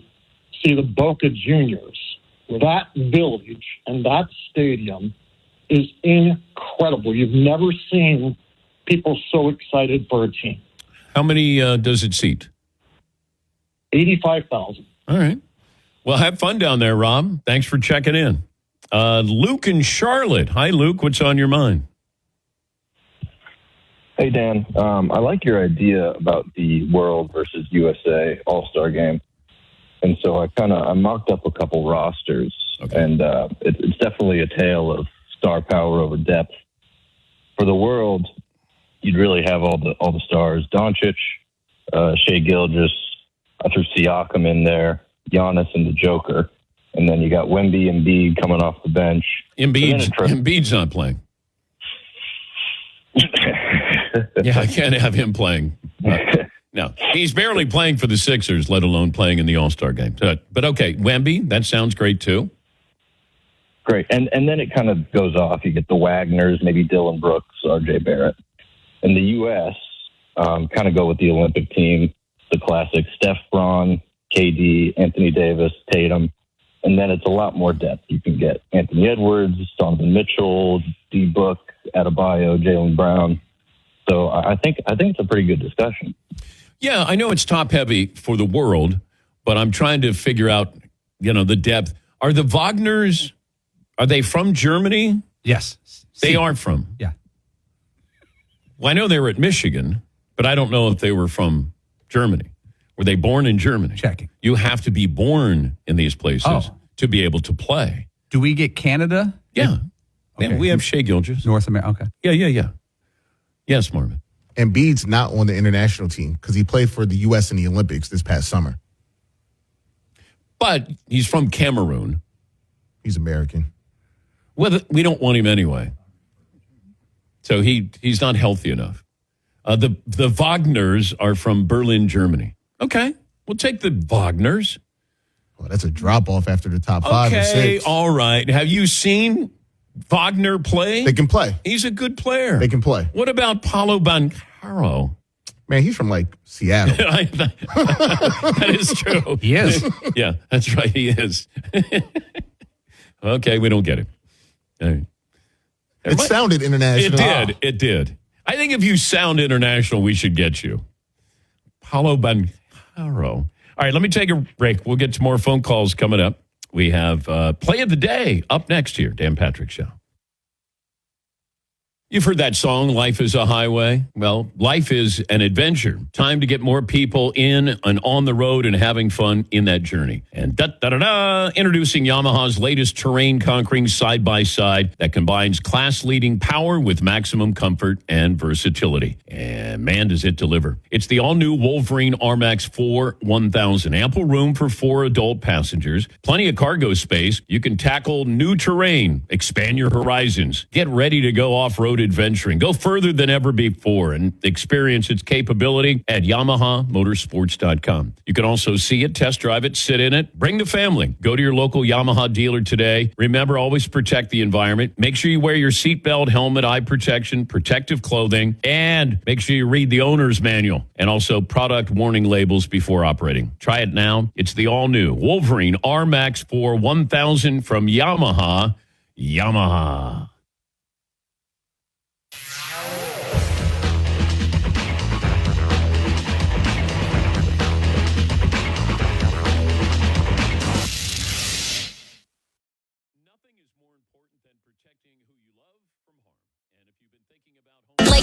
see the Boca Juniors, that village and that stadium is incredible. You've never seen people so excited for a team. How many does it seat? 85,000. All right. Well, have fun down there, Rob. Thanks for checking in. Luke in Charlotte. Hi, Luke. What's on your mind? Hey, Dan. I like your idea about the World versus USA All-Star game. And so I mocked up a couple rosters. Okay. And it's definitely a tale of star power over depth. For the World, you'd really have all the stars. Doncic, Shai Gilgeous, I threw Siakam in there, Giannis and the Joker. And then you got Wemby and Embiid coming off the bench. Embiid's not playing. Yeah, I can't have him playing. No, he's barely playing for the Sixers, let alone playing in the All-Star game. But okay, Wemby, that sounds great too. Great. And then it kind of goes off. You get the Wagners, maybe Dylan Brooks, RJ Barrett. In the U.S., kind of go with the Olympic team, the classic Steph, Braun, KD, Anthony Davis, Tatum. And then it's a lot more depth. You can get Anthony Edwards, Donovan Mitchell, D. Book, Adebayo, Jaylen Brown. So I think it's a pretty good discussion. Yeah, I know it's top heavy for the World, but I'm trying to figure out, the depth. Are the Wagners, are they from Germany? Yes. They are from. Yeah. Well, I know they were at Michigan, but I don't know if they were from Germany. Were they born in Germany? Checking. You have to be born in these places to be able to play. Do we get Canada? Yeah. Okay. Yeah, we have Shai Gilgeous. North America. Okay. Yeah. Yes, Marvin. Embiid's not on the international team because he played for the U.S. in the Olympics this past summer. But he's from Cameroon. He's American. Well, we don't want him anyway. So he's not healthy enough. The Wagners are from Berlin, Germany. Okay, we'll take the Wagners. Well, that's a drop-off after the top 5 or 6. Okay, all right. Have you seen Wagner play? They can play. He's a good player. They can play. What about Paulo Banchero? Man, he's from, Seattle. That is true. He is. Yeah, that's right. He is. Okay, we don't get him. All right. It sounded international. It did. I think if you sound international, we should get you. Paulo Banchero. All right, let me take a break. We'll get to more phone calls coming up. We have Play of the Day up next here, Dan Patrick Show. You've heard that song, Life is a Highway. Well, life is an adventure. Time to get more people in and on the road and having fun in that journey. And introducing Yamaha's latest terrain conquering side-by-side that combines class-leading power with maximum comfort and versatility. And man, does it deliver. It's the all-new Wolverine RMAX 4 1000. Ample room for 4 adult passengers. Plenty of cargo space. You can tackle new terrain. Expand your horizons. Get ready to go off-road adventuring. Go further than ever before and experience its capability at YamahaMotorsports.com. You can also see it, test drive it, sit in it, bring the family. Go to your local Yamaha dealer today. Remember, always protect the environment. Make sure you wear your seatbelt, helmet, eye protection, protective clothing, and make sure you read the owner's manual and also product warning labels before operating. Try it now. It's the all-new Wolverine RMAX 4 1000 from Yamaha. Yamaha.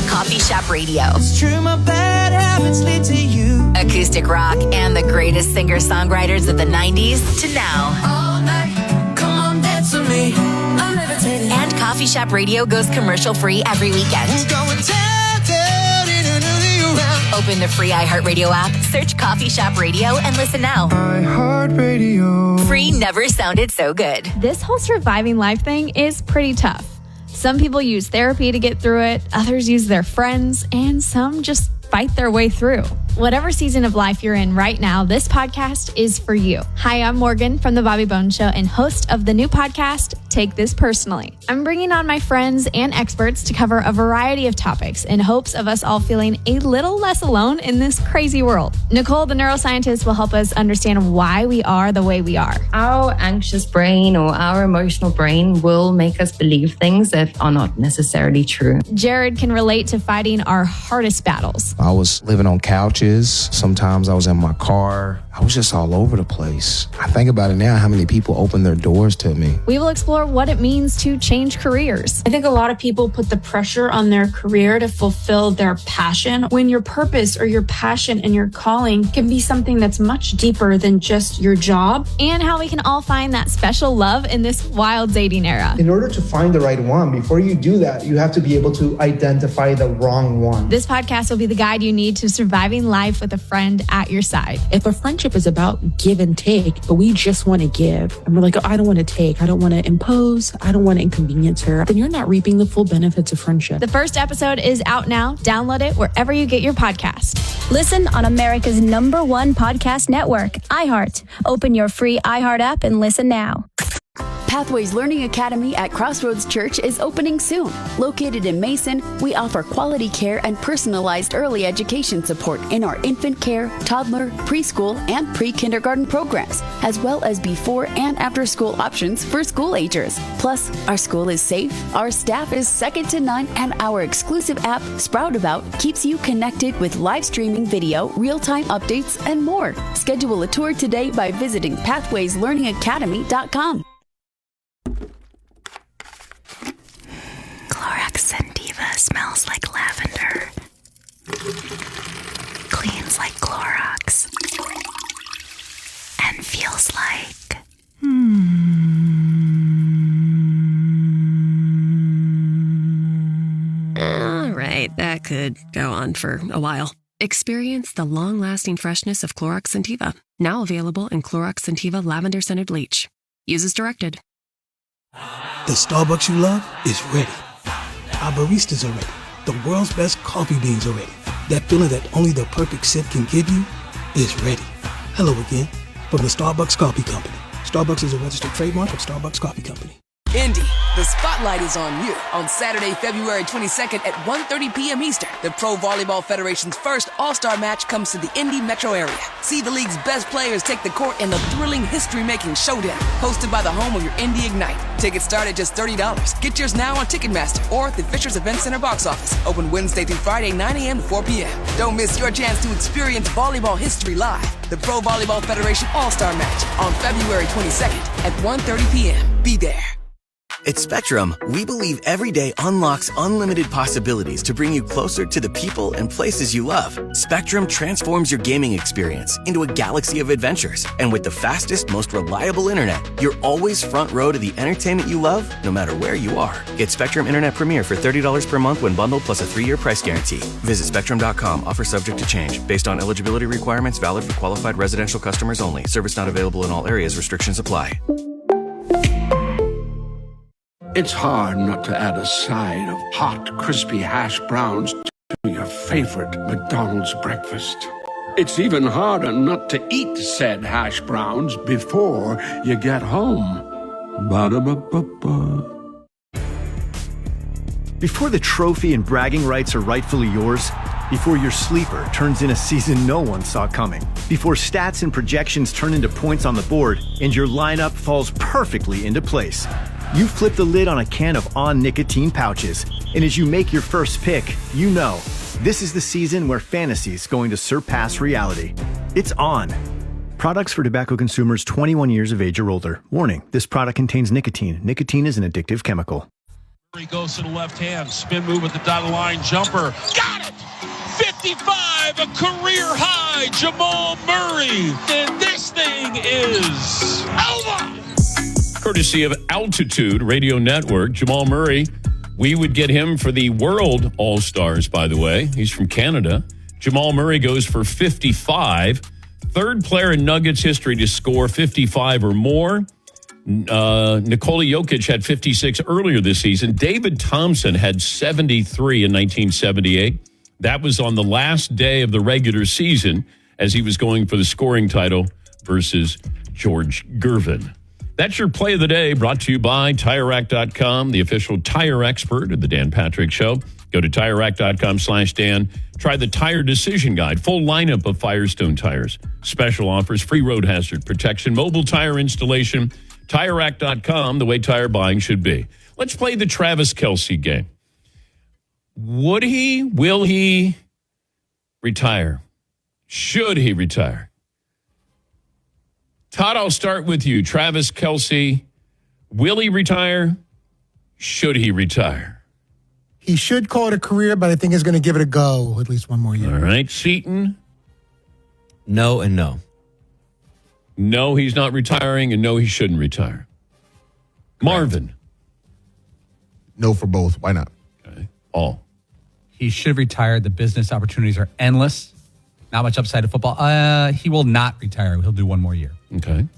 Coffee Shop Radio. It's true, my bad habits lead to you. Acoustic rock and the greatest singer-songwriters of the 90s to now. All night, come on, dance with me. I'm levitating. And Coffee Shop Radio goes commercial-free every weekend. Going down in another year round. Open the free iHeartRadio app, search Coffee Shop Radio, and listen now. iHeartRadio. Free never sounded so good. This whole surviving life thing is pretty tough. Some people use therapy to get through it, others use their friends, and some just fight their way through. Whatever season of life you're in right now, this podcast is for you. Hi, I'm Morgan from The Bobby Bones Show and host of the new podcast, Take This Personally. I'm bringing on my friends and experts to cover a variety of topics in hopes of us all feeling a little less alone in this crazy world. Nicole, the neuroscientist, will help us understand why we are the way we are. Our anxious brain or our emotional brain will make us believe things that are not necessarily true. Jared can relate to fighting our hardest battles. I was living on couches. Sometimes I was in my car. I was just all over the place. I think about it now, how many people opened their doors to me. We will explore what it means to change careers. I think a lot of people put the pressure on their career to fulfill their passion, when your purpose or your passion and your calling can be something that's much deeper than just your job. And how we can all find that special love in this wild dating era. In order to find the right one, before you do that, you have to be able to identify the wrong one. This podcast will be the guide you need to surviving life with a friend at your side. If a friendship is about give and take, but we just want to give, and we're like, oh, I don't want to take, I don't want to impose, I don't want to inconvenience her, then you're not reaping the full benefits of friendship. The first episode is out now. Download it wherever you get your podcast. Listen on America's #1 podcast network, iHeart. Open your free iHeart app and listen now. Pathways Learning Academy at Crossroads Church is opening soon. Located in Mason, we offer quality care and personalized early education support in our infant care, toddler, preschool, and pre-kindergarten programs, as well as before and after school options for school agers. Plus, our school is safe, our staff is second to none, and our exclusive app, Sproutabout, keeps you connected with live streaming video, real-time updates, and more. Schedule a tour today by visiting pathwayslearningacademy.com. Clorox Sentiva smells like lavender. Cleans like Clorox. And feels like... All right, that could go on for a while. Experience the long-lasting freshness of Clorox Sentiva. Now available in Clorox Sentiva Lavender Scented Bleach. Use as directed. The Starbucks you love is ready. Our baristas are ready. The world's best coffee beans are ready. That feeling that only the perfect sip can give you is ready. Hello again from the Starbucks Coffee Company. Starbucks is a registered trademark of Starbucks Coffee Company. Indy, the spotlight is on you. On Saturday, February 22nd at 1:30 p.m. Eastern, the Pro Volleyball Federation's first All-Star match comes to the Indy metro area. See the league's best players take the court in a thrilling history-making showdown, hosted by the home of your Indy Ignite. Tickets start at just $30. Get yours now on Ticketmaster or at the Fishers Event Center box office. Open Wednesday through Friday, 9 a.m. to 4 p.m. Don't miss your chance to experience volleyball history live. The Pro Volleyball Federation All-Star Match on February 22nd at 1:30 p.m. Be there. At Spectrum, we believe every day unlocks unlimited possibilities to bring you closer to the people and places you love. Spectrum transforms your gaming experience into a galaxy of adventures. And with the fastest, most reliable internet, you're always front row to the entertainment you love, no matter where you are. Get Spectrum Internet Premier for $30 per month when bundled plus a 3-year price guarantee. Visit Spectrum.com. Offer subject to change. Based on eligibility requirements, valid for qualified residential customers only. Service not available in all areas. Restrictions apply. It's hard not to add a side of hot, crispy hash browns to your favorite McDonald's breakfast. It's even harder not to eat said hash browns before you get home. Ba-da-ba-ba-ba. Before the trophy and bragging rights are rightfully yours, before your sleeper turns in a season no one saw coming, before stats and projections turn into points on the board, and your lineup falls perfectly into place, you flip the lid on a can of On nicotine pouches, and as you make your first pick, you know this is the season where fantasy is going to surpass reality. It's On. Products for tobacco consumers 21 years of age or older. Warning, this product contains nicotine. Nicotine is an addictive chemical. He goes to the left hand, spin move with the dotted line jumper. Got it! 55, a career high, Jamal Murray. And this thing is over! Courtesy of Altitude Radio Network, Jamal Murray. We would get him for the World All-Stars, by the way. He's from Canada. Jamal Murray goes for 55. Third player in Nuggets history to score 55 or more. Nikola Jokic had 56 earlier this season. David Thompson had 73 in 1978. That was on the last day of the regular season as he was going for the scoring title versus George Gervin. That's your play of the day, brought to you by TireRack.com, the official tire expert of the Dan Patrick Show. Go to TireRack.com/Dan. Try the Tire Decision Guide, full lineup of Firestone tires. Special offers, free road hazard protection, mobile tire installation. TireRack.com, the way tire buying should be. Let's play the Travis Kelce game. Will he retire? Should he retire? Todd, I'll start with you. Travis Kelce, will he retire? Should he retire? He should call it a career, but I think he's going to give it a go at least one more year. All right. Seaton? No and no. No, he's not retiring, and no, he shouldn't retire. Marvin? No for both. Why not? Okay. All. He should retire. The business opportunities are endless. Not much upside to football. He will not retire. He'll do one more year. Okay.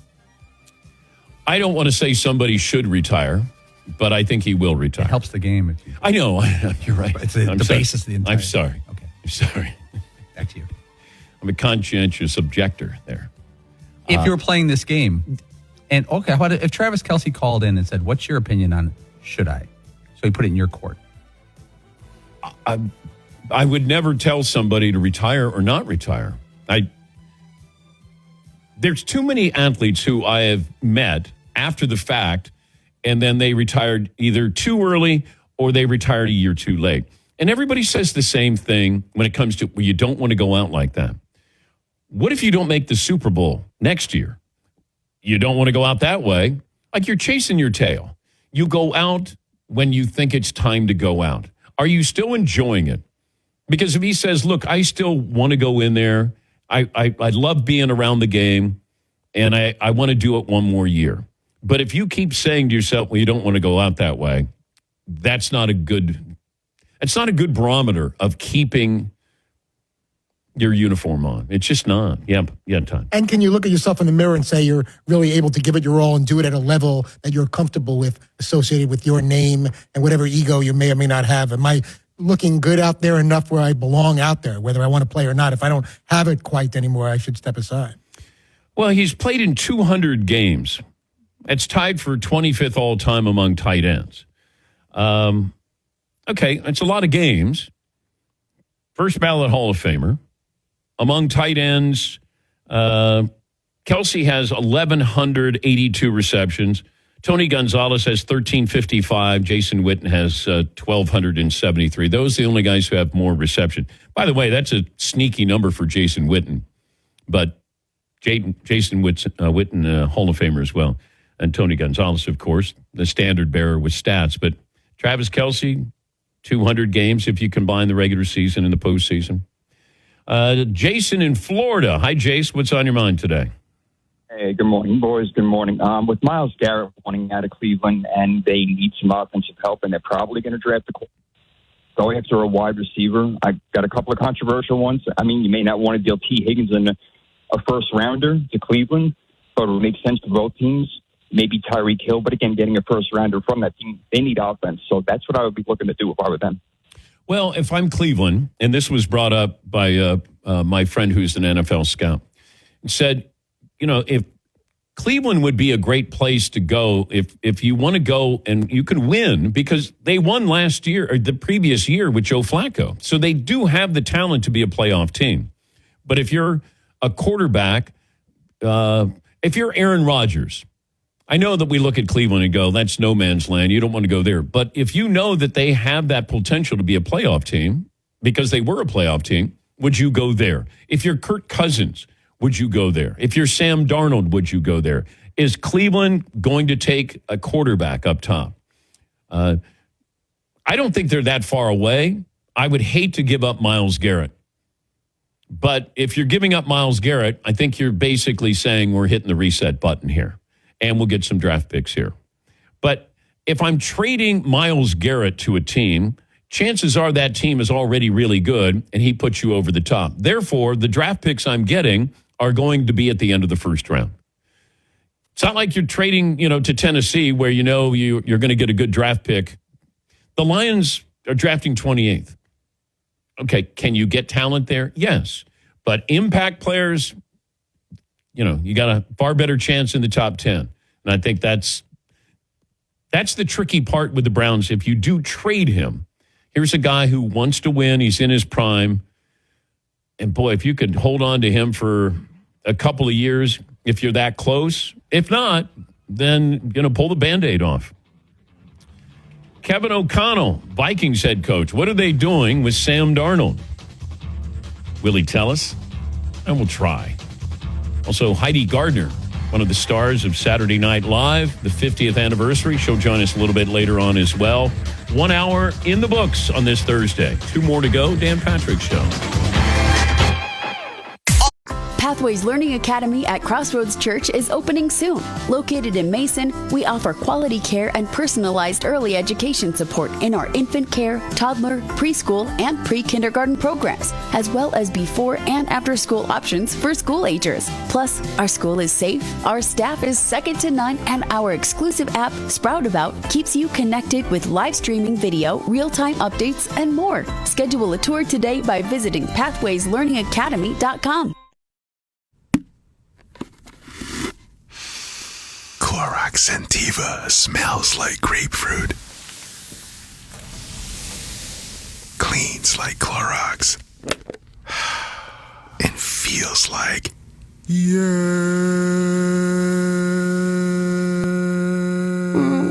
I don't want to say somebody should retire, but I think he will retire. It helps the game. I know. You're right. It's the basis of the entire. I'm sorry. Okay. I'm sorry. Back to you. I'm a conscientious objector there. If you were playing this game, and okay, what if Travis Kelce called in and said, "What's your opinion on should I?" So he put it in your court. I would never tell somebody to retire or not retire. There's too many athletes who I have met after the fact, and then they retired either too early or they retired a year too late. And everybody says the same thing when it comes to, well, you don't want to go out like that. What if you don't make the Super Bowl next year? You don't want to go out that way. Like you're chasing your tail. You go out when you think it's time to go out. Are you still enjoying it? Because if he says, look, I still want to go in there. I love being around the game, and I want to do it one more year. But if you keep saying to yourself, well, you don't want to go out that way, that's not a good barometer of keeping your uniform on. It's just not. Yeah, Todd. And can you look at yourself in the mirror and say you're really able to give it your all and do it at a level that you're comfortable with, associated with your name and whatever ego you may or may not have? Am I looking good out there enough where I belong out there, whether I want to play or not? If I don't have it quite anymore, I should step aside. Well, he's played in 200 games. It's tied for 25th all-time among tight ends. Okay, it's a lot of games. First ballot Hall of Famer. Among tight ends, Kelce has 1,182 receptions. Tony Gonzalez has 1,355. Jason Witten has 1,273. Those are the only guys who have more reception. By the way, that's a sneaky number for Jason Witten. But Jason Witten, Hall of Famer as well. And Tony Gonzalez, of course, the standard bearer with stats. But Travis Kelce, 200 games if you combine the regular season and the postseason. Jason in Florida. Hi, Jace. What's on your mind today? Hey, good morning, boys. Good morning. With Myles Garrett wanting out of Cleveland and they need some offensive help, and they're probably going to draft go after a wide receiver. I got a couple of controversial ones. I mean, you may not want to deal T. Higgins in a first rounder to Cleveland, but it would make sense for both teams. Maybe Tyreek Hill, but again, getting a first rounder from that team, they need offense. So that's what I would be looking to do if I were them. Well, if I'm Cleveland, and this was brought up by my friend who's an NFL scout, said, you know, if Cleveland would be a great place to go if you want to go and you can win, because they won last year or the previous year with Joe Flacco. So they do have the talent to be a playoff team. But if you're a quarterback, if you're Aaron Rodgers, I know that we look at Cleveland and go, that's no man's land. You don't want to go there. But if you know that they have that potential to be a playoff team because they were a playoff team, would you go there? If you're Kirk Cousins, would you go there? If you're Sam Darnold, would you go there? Is Cleveland going to take a quarterback up top? I don't think they're that far away. I would hate to give up Myles Garrett. But if you're giving up Myles Garrett, I think you're basically saying we're hitting the reset button here. And we'll get some draft picks here. But if I'm trading Myles Garrett to a team, chances are that team is already really good, and he puts you over the top. Therefore, the draft picks I'm getting are going to be at the end of the first round. It's not like you're trading, to Tennessee where you're going to get a good draft pick. The Lions are drafting 28th. Okay, can you get talent there? Yes. But impact players, you got a far better chance in the top 10. And I think that's the tricky part with the Browns. If you do trade him, here's a guy who wants to win. He's in his prime. And boy, if you could hold on to him for a couple of years, if you're that close. If not, then pull the Band-Aid off. Kevin O'Connell, Vikings head coach. What are they doing with Sam Darnold? Will he tell us? I will try. Also, Heidi Gardner, one of the stars of Saturday Night Live, the 50th anniversary. She'll join us a little bit later on as well. 1 hour in the books on this Thursday. 2 more to go. Dan Patrick Show. Pathways Learning Academy at Crossroads Church is opening soon. Located in Mason, we offer quality care and personalized early education support in our infant care, toddler, preschool, and pre-kindergarten programs, as well as before and after school options for school agers. Plus, our school is safe, our staff is second to none, and our exclusive app, Sprout About, keeps you connected with live streaming video, real-time updates, and more. Schedule a tour today by visiting pathwayslearningacademy.com. Clorox Sentiva smells like grapefruit. Cleans like Clorox. And feels like...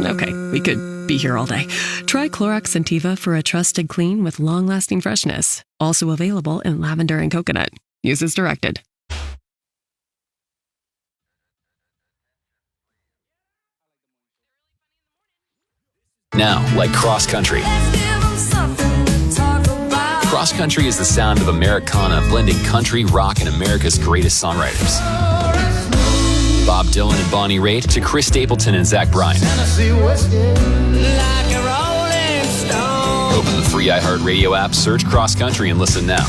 Okay, we could be here all day. Try Clorox Sentiva for a trusted clean with long-lasting freshness. Also available in lavender and coconut. Use as directed. Now, like cross country. Cross country is the sound of Americana, blending country, rock, and America's greatest songwriters. Bob Dylan and Bonnie Raitt to Chris Stapleton and Zach Bryan. Open the free iHeartRadio app, search cross country, and listen now.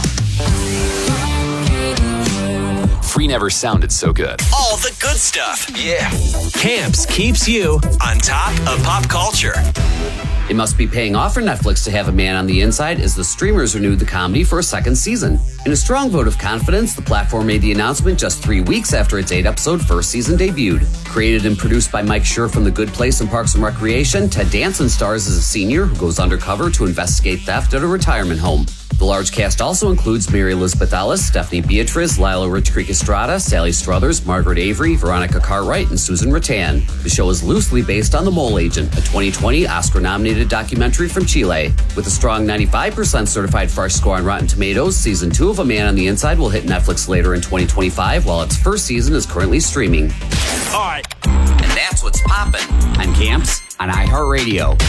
Free never sounded so good. All the good stuff. Yeah. Camps keeps you on top of pop culture. It must be paying off for Netflix to have a man on the inside as the streamers renewed the comedy for a second season. In a strong vote of confidence, the platform made the announcement just 3 weeks after its 8-episode first season debuted. Created and produced by Mike Schur from The Good Place and Parks and Recreation, Ted Danson stars as a senior who goes undercover to investigate theft at a retirement home. The large cast also includes Mary Elizabeth Ellis, Stephanie Beatriz, Lila Rich Creek Estrada, Sally Struthers, Margaret Avery, Veronica Cartwright, and Susan Rattan. The show is loosely based on The Mole Agent, a 2020 Oscar-nominated documentary from Chile. With a strong 95% certified fresh score on Rotten Tomatoes, Season 2 of A Man on the Inside will hit Netflix later in 2025, while its first season is currently streaming. All right. And that's what's poppin' on Camps on iHeartRadio.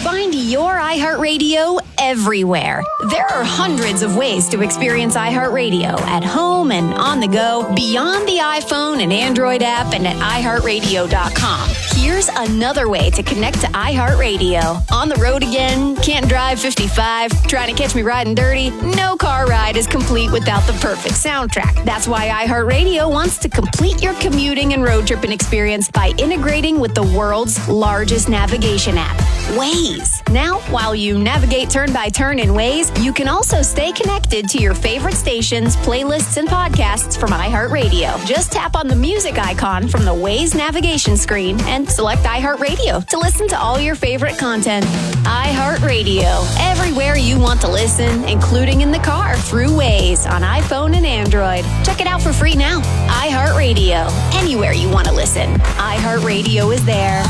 Find your iHeartRadio everywhere. There are hundreds of ways to experience iHeartRadio at home and on the go, beyond the iPhone and Android app and at iHeartRadio.com. Here's another way to connect to iHeartRadio. On the road again? Can't drive 55? Trying to catch me riding dirty? No car ride is complete without the perfect soundtrack. That's why iHeartRadio wants to complete your commuting and road tripping experience by integrating with the world's largest navigation app, Waze. Now, while you navigate turn by turn in Waze, you can also stay connected to your favorite stations, playlists, and podcasts from iHeartRadio. Just tap on the music icon from the Waze navigation screen and select iHeartRadio to listen to all your favorite content. iHeartRadio, everywhere you want to listen, including in the car through Waze on iPhone and Android. Check it out for free now. iHeartRadio, anywhere you want to listen. iHeartRadio is there.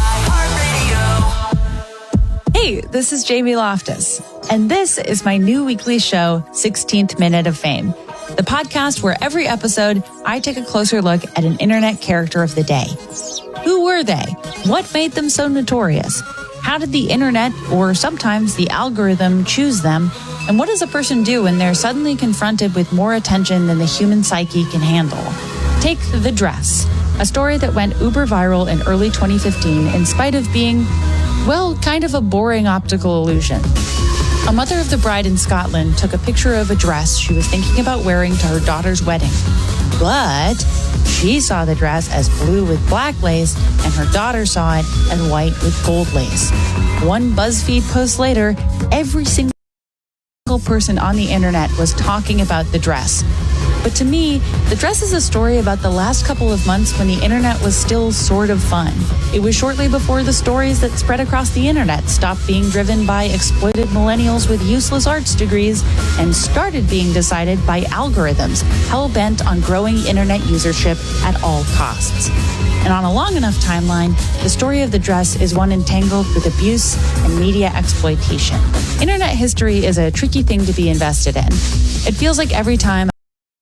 Hey, this is Jamie Loftus, and this is my new weekly show, 16th Minute of Fame, the podcast where every episode I take a closer look at an internet character of the day. Who were they? What made them so notorious? How did the internet, or sometimes the algorithm, choose them? And what does a person do when they're suddenly confronted with more attention than the human psyche can handle? Take The Dress, a story that went uber viral in early 2015 in spite of being, well, kind of a boring optical illusion. A mother of the bride in Scotland took a picture of a dress she was thinking about wearing to her daughter's wedding. But she saw the dress as blue with black lace, and her daughter saw it as white with gold lace. One BuzzFeed post later, every single single person on the internet was talking about the dress. But to me, the dress is a story about the last couple of months when the internet was still sort of fun. It was shortly before the stories that spread across the internet stopped being driven by exploited millennials with useless arts degrees and started being decided by algorithms hell-bent on growing internet usership at all costs. And on a long enough timeline, the story of the dress is one entangled with abuse and media exploitation. Internet history is a tricky thing to be invested in. It feels like every time